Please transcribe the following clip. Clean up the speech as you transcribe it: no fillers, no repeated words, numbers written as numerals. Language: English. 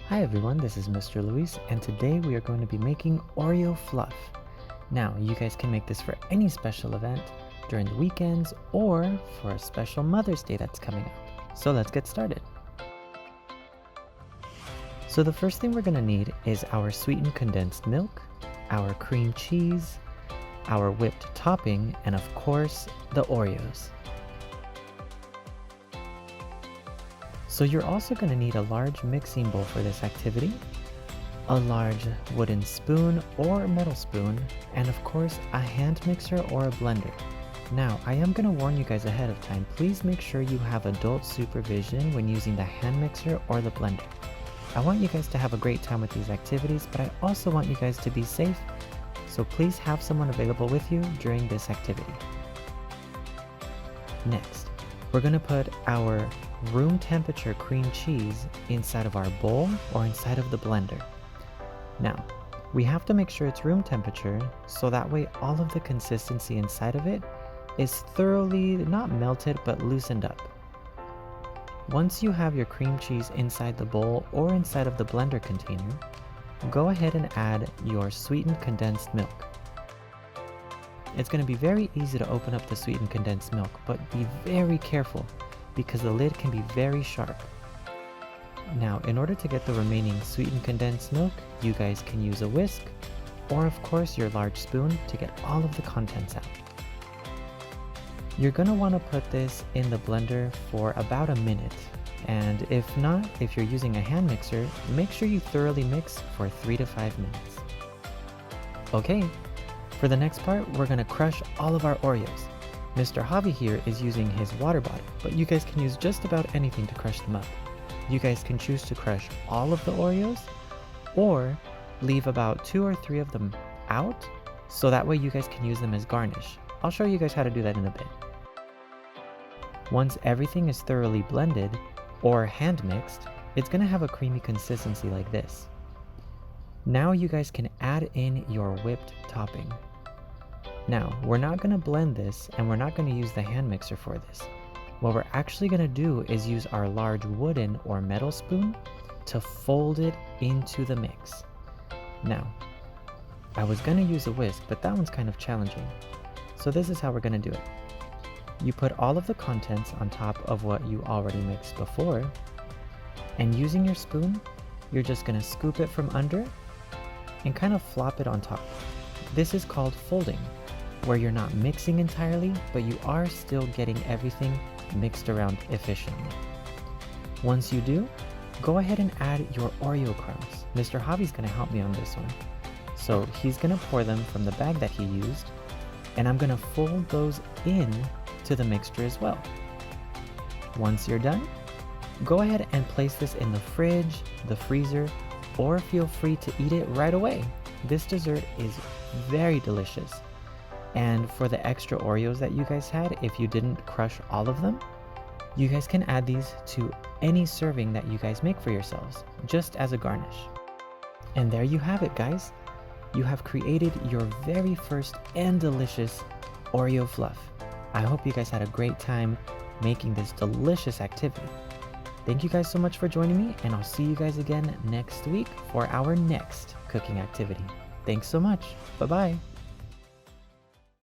Hi everyone, this is Mr. Luis, and today we are going to be making Oreo Fluff. Now, you guys can make this for any special event, during the weekends, or for a special Mother's Day that's coming up. So let's get started. So the first thing we're going to need is our sweetened condensed milk, our cream cheese, our whipped topping, and of course, the Oreos. So you're also going to need a large mixing bowl for this activity, a large wooden spoon or metal spoon, and of course a hand mixer or a blender. Now, I am going to warn you guys ahead of time, please make sure you have adult supervision when using the hand mixer or the blender. I want you guys to have a great time with these activities, but I also want you guys to be safe, so please have someone available with you during this activity. Next, we're going to put our room temperature cream cheese inside of our bowl or inside of the blender. Now, we have to make sure it's room temperature so that way all of the consistency inside of it is thoroughly not melted but loosened up. Once you have your cream cheese inside the bowl or inside of the blender container, go ahead and add your sweetened condensed milk. It's going to be very easy to open up the sweetened condensed milk, but be very careful because the lid can be very sharp. Now, in order to get the remaining sweetened condensed milk, you guys can use a whisk, or of course your large spoon to get all of the contents out. You're going to want to put this in the blender for about a minute, and if not, if you're using a hand mixer, make sure you thoroughly mix for 3 to 5 minutes. Okay, for the next part, we're going to crush all of our Oreos. Mr. Javi here is using his water bottle, but you guys can use just about anything to crush them up. You guys can choose to crush all of the Oreos, or leave about 2 or 3 of them out, so that way you guys can use them as garnish. I'll show you guys how to do that in a bit. Once everything is thoroughly blended, or hand mixed, it's going to have a creamy consistency like this. Now you guys can add in your whipped topping. Now, we're not going to blend this and we're not going to use the hand mixer for this. What we're actually going to do is use our large wooden or metal spoon to fold it into the mix. Now, I was going to use a whisk, but that one's kind of challenging. So this is how we're going to do it. You put all of the contents on top of what you already mixed before, and using your spoon, you're just going to scoop it from under and kind of flop it on top. This is called folding, where you're not mixing entirely, but you are still getting everything mixed around efficiently. Once you do, go ahead and add your Oreo crumbs. Mr. Javi's going to help me on this one. So he's going to pour them from the bag that he used, and I'm going to fold those in to the mixture as well. Once you're done, go ahead and place this in the fridge, the freezer, or feel free to eat it right away. This dessert is very delicious. And for the extra Oreos that you guys had, if you didn't crush all of them, you guys can add these to any serving that you guys make for yourselves, just as a garnish. And there you have it, guys. You have created your very first and delicious Oreo Fluff. I hope you guys had a great time making this delicious activity. Thank you guys so much for joining me, and I'll see you guys again next week for our next cooking activity. Thanks so much. Bye-bye.